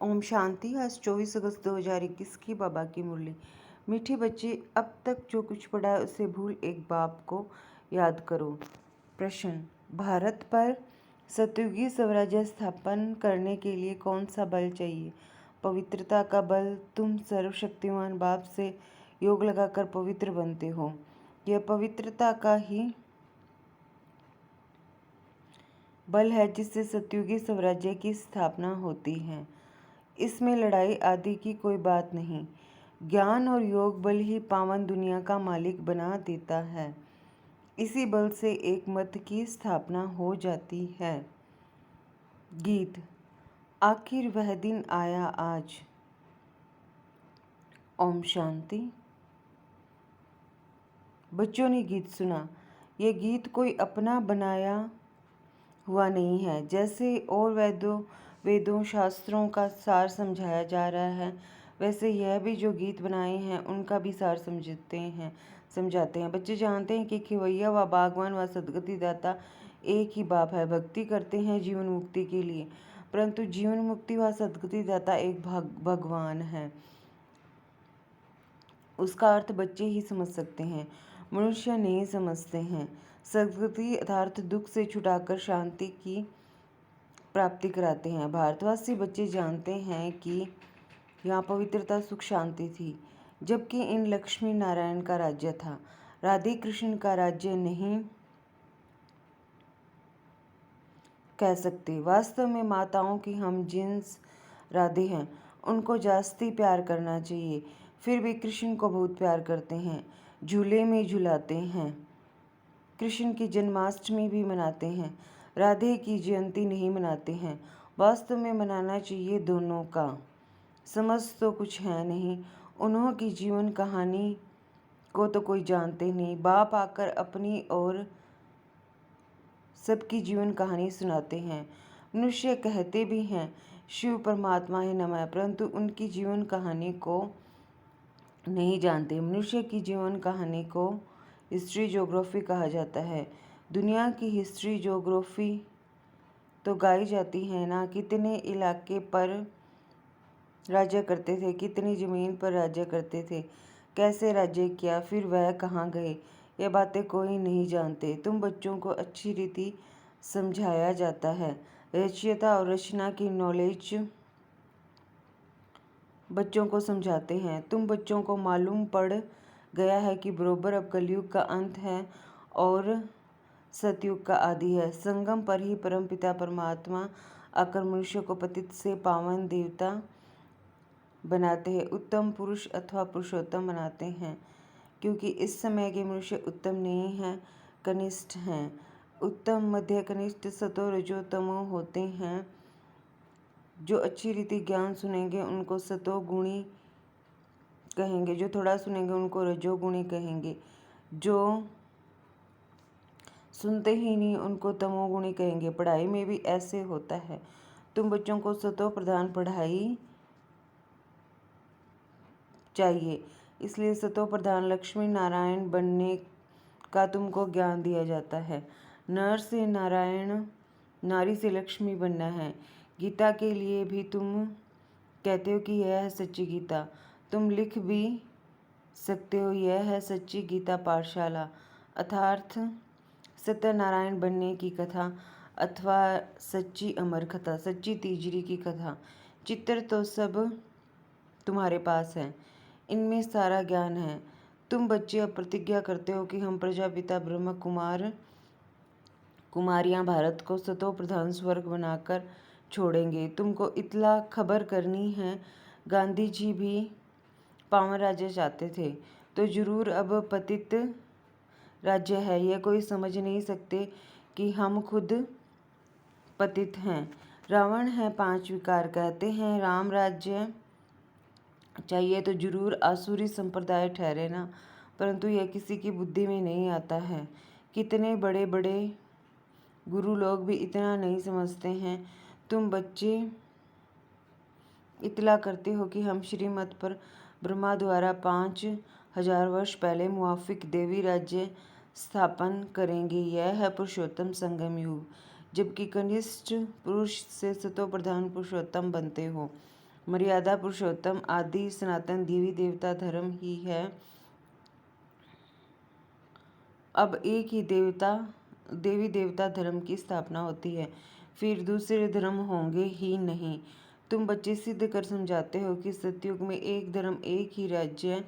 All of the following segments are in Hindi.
ओम शांति। आज 24 अगस्त 2021 की बाबा की मुरली। मीठे बच्चे, अब तक जो कुछ पढ़ा है उसे भूल एक बाप को याद करो। प्रश्न: भारत पर सतयुगी स्वराज्य स्थापन करने के लिए कौन सा बल चाहिए? पवित्रता का बल। तुम सर्वशक्तिमान बाप से योग लगाकर पवित्र बनते हो। यह पवित्रता का ही बल है जिससे सतयुगी स्वराज्य की स्थापना होती है। इसमें लड़ाई आदि की कोई बात नहीं। ज्ञान और योग बल ही पावन दुनिया का मालिक बना देता है। इसी बल से एक मत की स्थापना हो जाती है। गीत। आखिर वह दिन आया आज। ओम शांति। बच्चों ने गीत सुना। यह गीत कोई अपना बनाया हुआ नहीं है। जैसे और वेदों शास्त्रों का सार समझाया जा रहा है, वैसे यह भी जो गीत बनाए हैं उनका भी सार समझाते हैं। बच्चे जानते हैं कि खिवैया व बागवान व सद्गति दाता एक ही बाप है। भक्ति करते हैं जीवन मुक्ति के लिए, परंतु जीवन मुक्ति व सद्गति दाता एक भगवान है। उसका अर्थ बच्चे ही समझ सकते हैं, मनुष्य नहीं समझते हैं। सद्गति अर्थात दुख से छुटाकर शांति की प्राप्ति कराते हैं। भारतवासी बच्चे जानते हैं कि यहाँ पवित्रता, सुख, शांति थी, जबकि इन लक्ष्मी नारायण का राज्य था, राधे कृष्ण का राज्य नहीं कह सकते। वास्तव में माताओं की हम जिन्स राधे हैं, उनको जास्ती प्यार करना चाहिए। फिर भी कृष्ण को बहुत प्यार करते हैं, झूले में झुलाते हैं। कृष्ण की जन्माष्टमी भी मनाते हैं, राधे की जयंती नहीं मनाते हैं। वास्तव में मनाना चाहिए दोनों का। समझ तो कुछ है नहीं। उन्हों की जीवन कहानी को तो कोई जानते नहीं। बाप आकर अपनी और सबकी जीवन कहानी सुनाते हैं। मनुष्य कहते भी हैं शिव परमात्मा है नमः, परंतु उनकी जीवन कहानी को नहीं जानते। मनुष्य की जीवन कहानी को हिस्ट्री ज्योग्राफी कहा जाता है। दुनिया की हिस्ट्री ज्योग्राफी तो गाई जाती है ना। कितने इलाके पर राज्य करते थे, कितनी जमीन पर राज्य करते थे, कैसे राज्य किया, फिर वह कहाँ गए, ये बातें कोई नहीं जानते। तुम बच्चों को अच्छी रीति समझाया जाता है। रचयिता और रचना की नॉलेज बच्चों को समझाते हैं। तुम बच्चों को मालूम पड़ गया है कि बरोबर अब कलयुग का अंत है और सतयुग का आदि है। संगम पर ही परमपिता परमात्मा आकर मनुष्य को पतित से पावन देवता बनाते हैं, उत्तम पुरुष अथवा पुरुषोत्तम बनाते हैं। क्योंकि इस समय के मनुष्य उत्तम नहीं हैं, कनिष्ठ हैं। उत्तम, मध्य, कनिष्ठ, सतो, रजो, तमो होते हैं। जो अच्छी रीति ज्ञान सुनेंगे उनको सतोगुणी कहेंगे, जो थोड़ा सुनेंगे उनको रजोगुणी कहेंगे, जो सुनते ही नहीं उनको तमोगुणी कहेंगे। पढ़ाई में भी ऐसे होता है। तुम बच्चों को सतो प्रधान पढ़ाई चाहिए, इसलिए सतो प्रधान लक्ष्मी नारायण बनने का तुमको ज्ञान दिया जाता है। नर से नारायण, नारी से लक्ष्मी बनना है। गीता के लिए भी तुम कहते हो कि यह है सच्ची गीता। तुम लिख भी सकते हो यह है सच्ची गीता पाठशाला, अर्थात सत्यनारायण बनने की कथा अथवा सच्ची अमर कथा, सच्ची तीजरी की कथा। चित्र तो सब तुम्हारे पास है, इनमें सारा ज्ञान है। तुम बच्चे अब प्रतिज्ञा करते हो कि हम प्रजापिता ब्रह्म कुमारियां भारत को सतो प्रधान स्वर्ग बनाकर छोड़ेंगे। तुमको इतला खबर करनी है, गांधी जी भी पावन राज्य चाहते थे, तो जरूर अब पतित राज्य है। यह कोई समझ नहीं सकते कि हम खुद पतित हैं। रावण है 5 विकार, कहते हैं राम राज्य चाहिए तो जरूर आसुरी संप्रदाय ठहरे ना, परंतु यह किसी की बुद्धि में नहीं आता है। कितने बड़े बड़े गुरु लोग भी इतना नहीं समझते हैं। तुम बच्चे इतला करते हो कि हम श्रीमत पर ब्रह्मा द्वारा 5000 वर्ष पहले मुआफिक देवी राज्य स्थापन करेंगे। यह है पुरुषोत्तम संगम युग, जबकि कनिष्ठ पुरुष से सतो प्रधान पुरुषोत्तम बनते हो। मर्यादा पुरुषोत्तम आदि सनातन देवी देवता धर्म ही है। अब एक ही देवी देवता धर्म की स्थापना होती है, फिर दूसरे धर्म होंगे ही नहीं। तुम बच्चे सिद्ध कर समझाते हो कि सतयुग में एक धर्म एक ही राज्य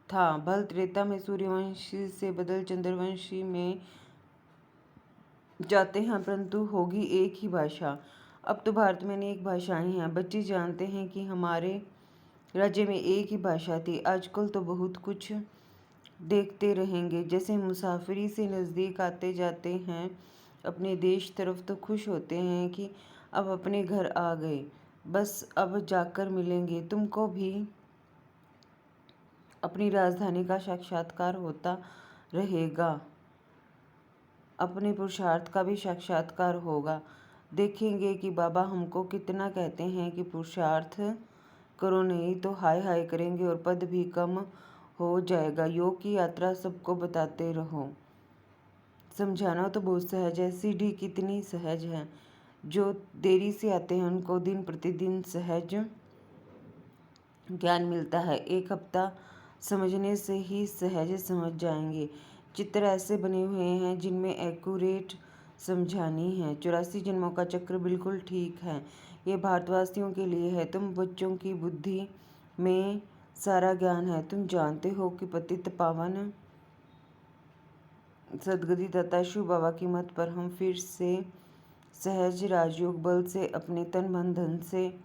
था। भल त्रेता में सूर्यवंशी से बदल चंद्रवंशी में जाते हैं, परंतु होगी एक ही भाषा। अब तो भारत में अनेक भाषाएं हैं। बच्चे जानते हैं कि हमारे राज्य में एक ही भाषा थी। आजकल तो बहुत कुछ देखते रहेंगे। जैसे मुसाफिरी से नज़दीक आते जाते हैं अपने देश तरफ, तो खुश होते हैं कि अब अपने घर आ गए, बस अब जाकर मिलेंगे। तुमको भी अपनी राजधानी का साक्षात्कार होता रहेगा, अपने पुरुषार्थ का भी साक्षात्कार होगा। देखेंगे कि बाबा हमको कितना कहते हैं कि पुरुषार्थ करो, नहीं तो हाय हाय करेंगे और पद भी कम हो जाएगा। योग की यात्रा सबको बताते रहो। समझाना तो बहुत सहज है, सीढ़ी कितनी सहज है। जो देरी से आते हैं उनको दिन प्रतिदिन सहज ज्ञान मिलता है। एक हफ्ता समझने से ही सहज समझ जाएंगे। चित्र ऐसे बने हुए हैं जिनमें एक्यूरेट समझानी है। 84 जन्मों का चक्र बिल्कुल ठीक है। ये भारतवासियों के लिए है। तुम बच्चों की बुद्धि में सारा ज्ञान है। तुम जानते हो कि पतित पावन सदगति दाता शिव बाबा की मत पर हम फिर से सहज राजयोग बल से अपने तन मन धन से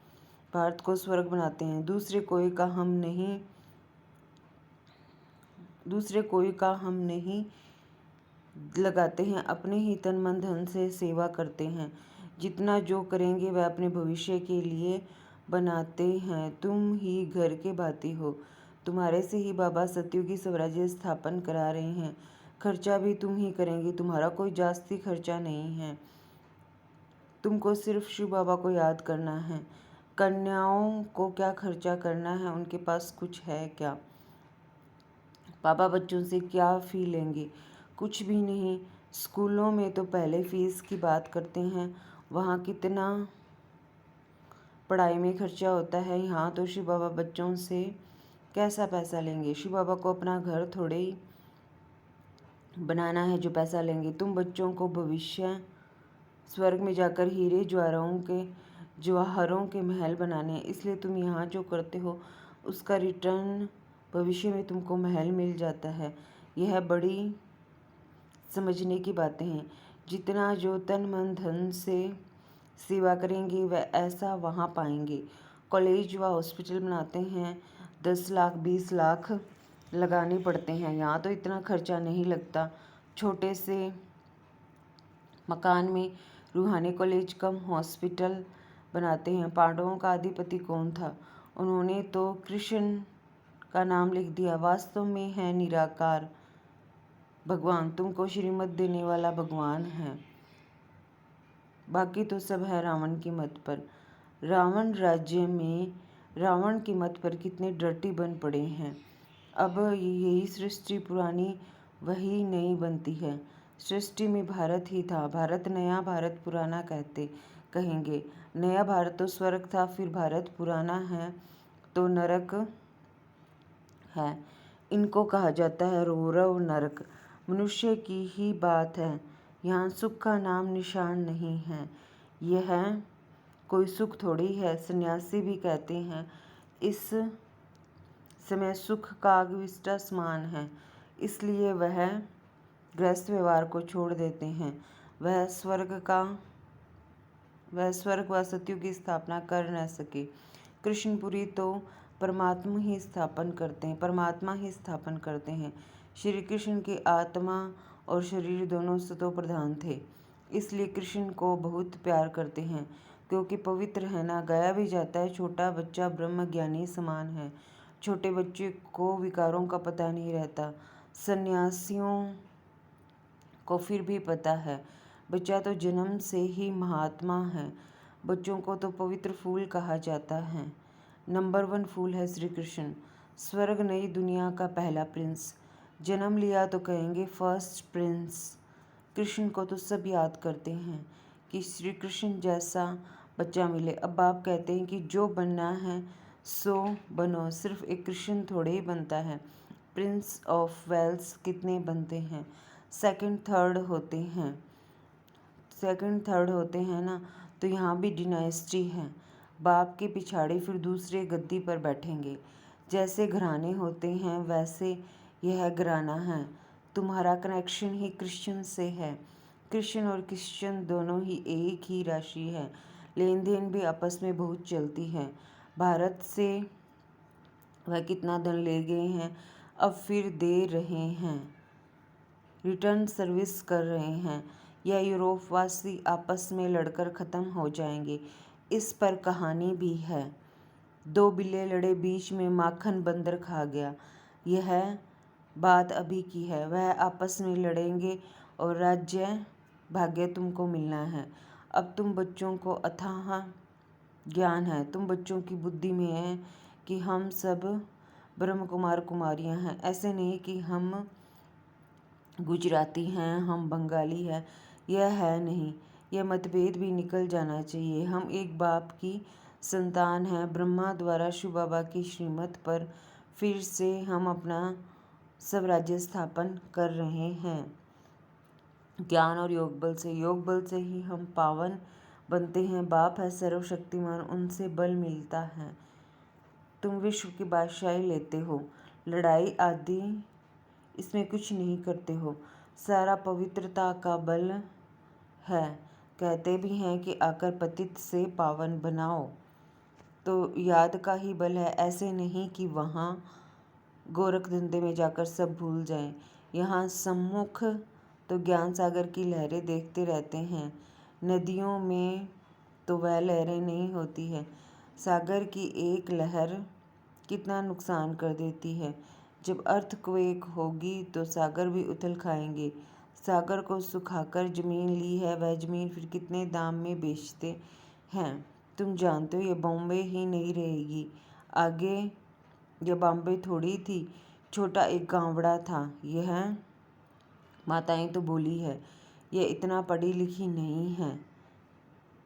भारत को स्वर्ग बनाते हैं। दूसरे कोई का हम नहीं लगाते हैं, अपने ही तन मन धन से सेवा करते हैं। जितना जो करेंगे वह अपने भविष्य के लिए बनाते हैं। तुम ही घर के भाती हो। तुम्हारे से ही बाबा सतयुगी स्वराज्य स्थापन करा रहे हैं। खर्चा भी तुम ही करेंगे, तुम्हारा कोई जास्ती खर्चा नहीं है। तुमको सिर्फ शिव बाबा को याद करना है। कन्याओं को क्या खर्चा करना है, उनके पास कुछ है क्या? बाबा बच्चों से क्या फ़ी लेंगे? कुछ भी नहीं। स्कूलों में तो पहले फ़ीस की बात करते हैं, वहाँ कितना पढ़ाई में खर्चा होता है। यहाँ तो शिव बाबा बच्चों से कैसा पैसा लेंगे? शिव बाबा को अपना घर थोड़े ही बनाना है जो पैसा लेंगे। तुम बच्चों को भविष्य स्वर्ग में जाकर हीरे जवाहरों के महल बनाने हैं, इसलिए तुम यहाँ जो करते हो उसका रिटर्न भविष्य में तुमको महल मिल जाता है। यह बड़ी समझने की बातें हैं। जितना जो तन मन धन से सेवा करेंगे वह ऐसा वहाँ पाएंगे। कॉलेज व हॉस्पिटल बनाते हैं, 10 लाख 20 लाख लगाने पड़ते हैं। यहाँ तो इतना खर्चा नहीं लगता। छोटे से मकान में रूहानी कॉलेज कम हॉस्पिटल बनाते हैं। पांडवों का अधिपति कौन था? उन्होंने तो कृष्ण का नाम लिख दिया। वास्तव में है निराकार भगवान। तुमको श्रीमत देने वाला भगवान है, बाकी तो सब है रावण की मत पर। रावण राज्य में रावण की मत पर कितने डर्टी बन पड़े हैं। अब यही सृष्टि पुरानी वही नई बनती है। सृष्टि में भारत ही था। भारत नया, भारत पुराना कहेंगे। नया भारत तो स्वर्ग था, फिर भारत पुराना है तो नरक है। इनको कहा जाता है रौरव नरक। मनुष्य की ही बात है। यहाँ सुख का नाम निशान नहीं है। यह कोई सुख थोड़ी है। सन्यासी भी कहते हैं इस समय सुख का आगविष्टा समान है, इसलिए वह गृहस्थ व्यवहार को छोड़ देते हैं। वह स्वर्ग व सतयुग की स्थापना कर न सके। कृष्णपुरी तो परमात्मा ही स्थापन करते हैं। श्री कृष्ण के आत्मा और शरीर दोनों सतो प्रधान थे, इसलिए कृष्ण को बहुत प्यार करते हैं, क्योंकि पवित्र है ना। गाया भी जाता है, छोटा बच्चा ब्रह्म ज्ञानी समान है। छोटे बच्चे को विकारों का पता नहीं रहता। सन्यासियों को फिर भी पता है। बच्चा तो जन्म से ही महात्मा है। बच्चों को तो पवित्र फूल कहा जाता है। नंबर 1 फूल है श्री कृष्ण। स्वर्ग नई दुनिया का पहला प्रिंस। जन्म लिया तो कहेंगे फर्स्ट प्रिंस। कृष्ण को तो सब याद करते हैं कि श्री कृष्ण जैसा बच्चा मिले। अब बाप कहते हैं कि जो बनना है सो बनो, सिर्फ एक कृष्ण थोड़े ही बनता है। प्रिंस ऑफ वेल्स कितने बनते हैं? सेकंड थर्ड होते हैं ना, तो यहाँ भी डिनाइस्टी है। बाप के पिछाड़ी फिर दूसरे गद्दी पर बैठेंगे। जैसे घराने होते हैं वैसे यह घराना है। तुम्हारा कनेक्शन ही क्रिश्चियन से है। क्रिश्चियन और क्रिश्चियन दोनों ही एक ही राशि है। लेन देन भी आपस में बहुत चलती है। भारत से वह कितना धन ले गए हैं, अब फिर दे रहे हैं, रिटर्न सर्विस कर रहे हैं। यह यूरोपवासी आपस में लड़कर ख़त्म हो जाएंगे। इस पर कहानी भी है। दो बिल्ले लड़े, बीच में माखन बंदर खा गया। यह बात अभी की है। वह आपस में लड़ेंगे और राज्य भाग्य तुमको मिलना है। अब तुम बच्चों को अथाह ज्ञान है, तुम बच्चों की बुद्धि में है कि हम सब ब्रह्म कुमार कुमारियाँ हैं। ऐसे नहीं कि हम गुजराती हैं, हम बंगाली हैं, यह है नहीं। यह मतभेद भी निकल जाना चाहिए। हम एक बाप की संतान हैं। ब्रह्मा द्वारा शिव बाबा की श्रीमत पर फिर से हम अपना स्वराज्य स्थापन कर रहे हैं। ज्ञान और योग बल से ही हम पावन बनते हैं। बाप है सर्वशक्तिमान, उनसे बल मिलता है। तुम विश्व की बादशाही लेते हो, लड़ाई आदि इसमें कुछ नहीं करते हो। सारा पवित्रता का बल है। कहते भी हैं कि आकर पतित से पावन बनाओ, तो याद का ही बल है। ऐसे नहीं कि वहाँ गोरख धंधे में जाकर सब भूल जाएं। यहाँ सम्मुख तो ज्ञान सागर की लहरें देखते रहते हैं। नदियों में तो वह लहरें नहीं होती है। सागर की एक लहर कितना नुकसान कर देती है। जब अर्थक्वेक होगी तो सागर भी उथल खाएंगे। सागर को सुखाकर जमीन ली है, वह जमीन फिर कितने दाम में बेचते हैं तुम जानते हो। ये बॉम्बे ही नहीं रहेगी आगे। यह बॉम्बे थोड़ी थी, छोटा एक गाँवड़ा था। यह माताएं तो बोली है, यह इतना पढ़ी लिखी नहीं है।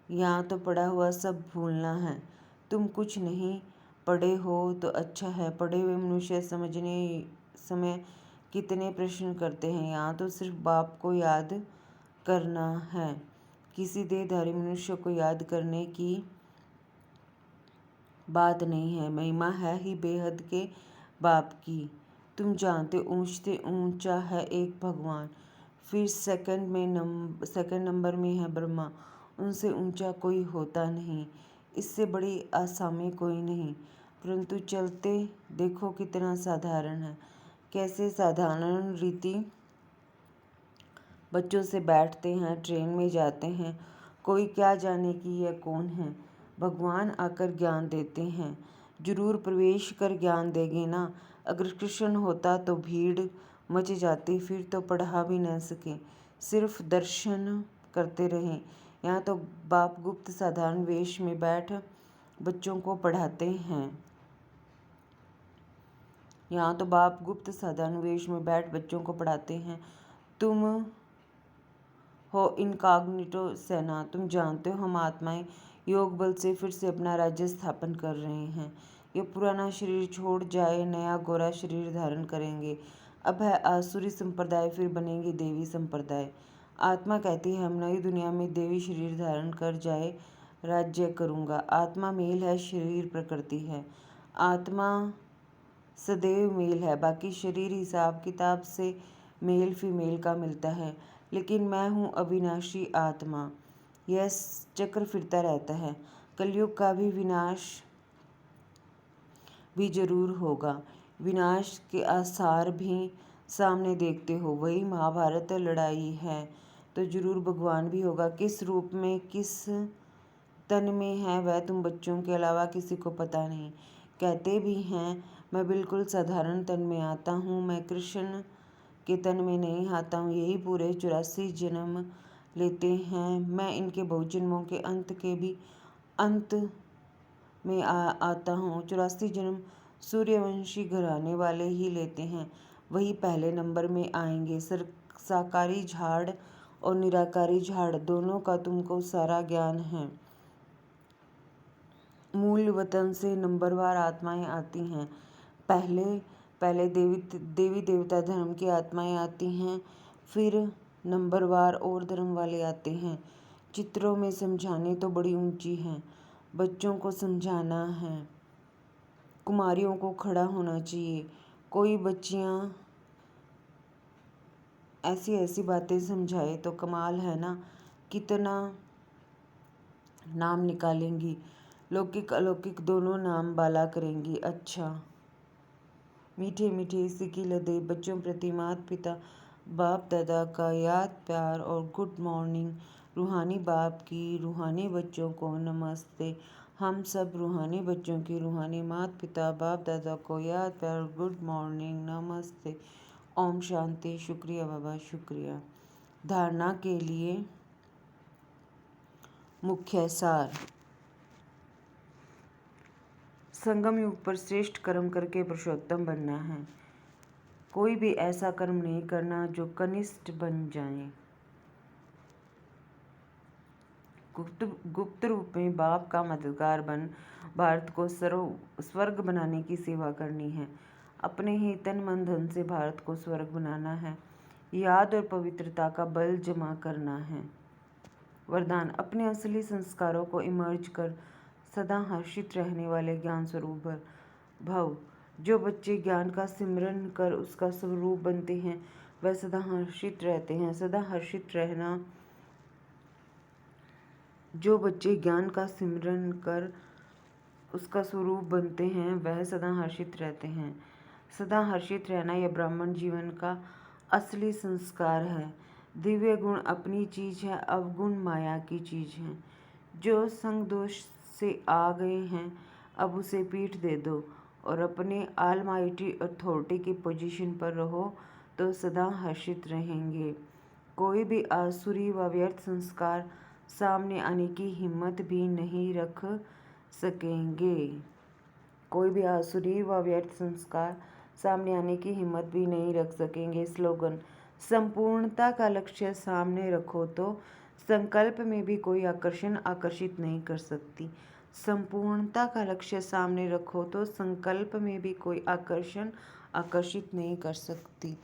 यहाँ तो पढ़ा हुआ सब भूलना है। तुम कुछ नहीं पढ़े हो तो अच्छा है। पढ़े हुए मनुष्य समझने समय कितने प्रश्न करते हैं। यहाँ तो सिर्फ बाप को याद करना है। किसी देहधारी मनुष्य को याद करने की बात नहीं है। महिमा है ही बेहद के बाप की। तुम जानते ऊंचते ऊंचा है एक भगवान, फिर सेकंड नंबर में है ब्रह्मा। उनसे ऊंचा कोई होता नहीं, इससे बड़ी आसामी कोई नहीं। परंतु चलते देखो कितना साधारण है। कैसे साधारण रीति बच्चों से बैठते हैं, ट्रेन में जाते हैं। कोई क्या जाने कि यह कौन है। भगवान आकर ज्ञान देते हैं। जरूर प्रवेश कर ज्ञान देंगे ना। अगर कृष्ण होता तो भीड़ मच जाती, फिर तो पढ़ा भी न सके, सिर्फ दर्शन करते रहें। यहाँ तो बाप गुप्त साधारण वेश में बैठ बच्चों को पढ़ाते हैं। तुम हो इनकॉग्निटो सेना। तुम जानते हो हम आत्माएं योग बल से फिर से अपना राज्य स्थापन कर रहे हैं। ये पुराना शरीर छोड़ जाए, नया गोरा शरीर धारण करेंगे। अब है आसुरी संप्रदाय, फिर बनेंगे देवी संप्रदाय। आत्मा कहती है हम नई दुनिया में देवी शरीर धारण कर जाए राज्य करूँगा। आत्मा मेल है, शरीर प्रकृति है। आत्मा सदैव मेल है, बाकी शरीर हिसाब किताब से मेल फीमेल का मिलता है। लेकिन मैं हूँ अविनाशी आत्मा। यह चक्र फिरता रहता है। कलयुग का भी विनाश भी जरूर होगा। विनाश के आसार भी सामने देखते हो। वही महाभारत लड़ाई है तो जरूर भगवान भी होगा। किस रूप में, किस तन में है, वह तुम बच्चों के अलावा किसी को पता नहीं। कहते भी हैं मैं बिल्कुल साधारण तन में आता हूँ, मैं कृष्ण के तन में नहीं आता हूँ। यही पूरे 84 जन्म लेते हैं। मैं इनके बहुत जन्मों के अंत के भी अंत में आता हूँ। 84 जन्म सूर्यवंशी घराने वाले ही लेते हैं, वही पहले नंबर में आएंगे। साकारी झाड़ और निराकारी झाड़ दोनों का तुमको सारा ज्ञान है। मूल वतन से नंबरवार आत्माएं आती हैं। पहले पहले देवी देवता धर्म की आत्माएं आती हैं, फिर नंबरवार और धर्म वाले आते हैं। चित्रों में समझाने तो बड़ी ऊंची हैं, बच्चों को समझाना है। कुमारियों को खड़ा होना चाहिए। कोई बच्चियां ऐसी ऐसी बातें समझाए तो कमाल है ना, कितना नाम निकालेंगी, लौकिक अलौकिक दोनों नाम बाला करेंगी। अच्छा, मीठे मीठे सिकी लदे बच्चों प्रति माता पिता बाप दादा का याद प्यार और गुड मॉर्निंग। रूहानी बाप की रूहानी बच्चों को नमस्ते। हम सब रूहानी बच्चों की रूहानी माता पिता बाप दादा को याद प्यार और गुड मॉर्निंग, नमस्ते, ओम शांति। शुक्रिया बाबा, शुक्रिया। धारणा के लिए मुख्य सार। संगम युग पर श्रेष्ठ कर्म करके पुरुषोत्तम बनना है। कोई भी ऐसा कर्म नहीं करना जो कनिष्ठ बन जाए। गुप्त रूप में बाप का मददगार बन भारत को स्वर्ग बनाने की सेवा करनी है। अपने ही तन मन धन से भारत को स्वर्ग बनाना है। याद और पवित्रता का बल जमा करना है। वरदान, अपने असली संस्कारों को इमर्ज कर सदा हर्षित रहने वाले ज्ञान स्वरूप भव। जो बच्चे ज्ञान का सिमरन कर उसका स्वरूप बनते हैं वह सदा हर्षित रहते हैं। सदा हर्षित रहना। जो बच्चे ज्ञान का सिमरन कर उसका स्वरूप बनते हैं वह सदा हर्षित रहते हैं। सदा हर्षित रहना यह ब्राह्मण जीवन का असली संस्कार है। दिव्य गुण अपनी चीज है, अवगुण माया की चीज है। जो संग दोष से आ गए हैं अब उसे पीठ दे दो और अपने ऑलमाइटी अथॉरिटी की पोजीशन पर रहो तो सदा हर्षित रहेंगे। कोई भी आसुरी व व्यर्थ संस्कार सामने आने की हिम्मत भी नहीं रख सकेंगे। कोई भी आसुरी व व्यर्थ संस्कार सामने आने की हिम्मत भी नहीं रख सकेंगे। स्लोगन, संपूर्णता का लक्ष्य सामने रखो तो संकल्प में भी कोई आकर्षण आकर्षित नहीं कर सकती। संपूर्णता का लक्ष्य सामने रखो तो संकल्प में भी कोई आकर्षण आकर्षित नहीं कर सकती।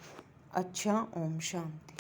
अच्छा, ओम शांति।